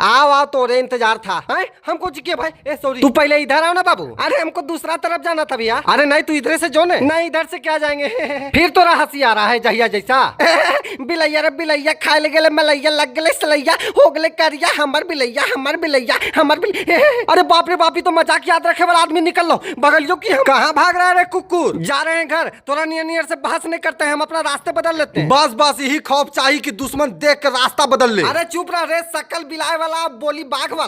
आओ आओ, तोरे इंतजार था। है? हमको जिके भाई, ए सॉरी, तू पहले इधर आओ ना बाबू। अरे हमको दूसरा तरफ जाना था भैया। अरे नहीं, तू इधर से जो नहीं, इधर से क्या जाएंगे। फिर तो हंसी आ रहा है जहिया जैसा। बिलैया रे बिलैया, खाए ले गेले मलैया, लग गेले सलैया, हो गेले करिया, हमर बिलैया, हमर बिलैया, हमर बिल। अरे बाप रे बाप, तो मजाक याद रखे वाला आदमी। निकल लो बगलियों की। कहाँ भाग रहा है रे कुकुर? जा रहे हैं घर। तोरा नियर से बहस नहीं करते हैं, हम अपना रास्ते बदल लेते हैं। बस बस यही खौफ चाहिए कि दुश्मन देख कर रास्ता बदल ले। अरे चुप रह रे, सकल बिलाए वाला बोली बाघ वाला।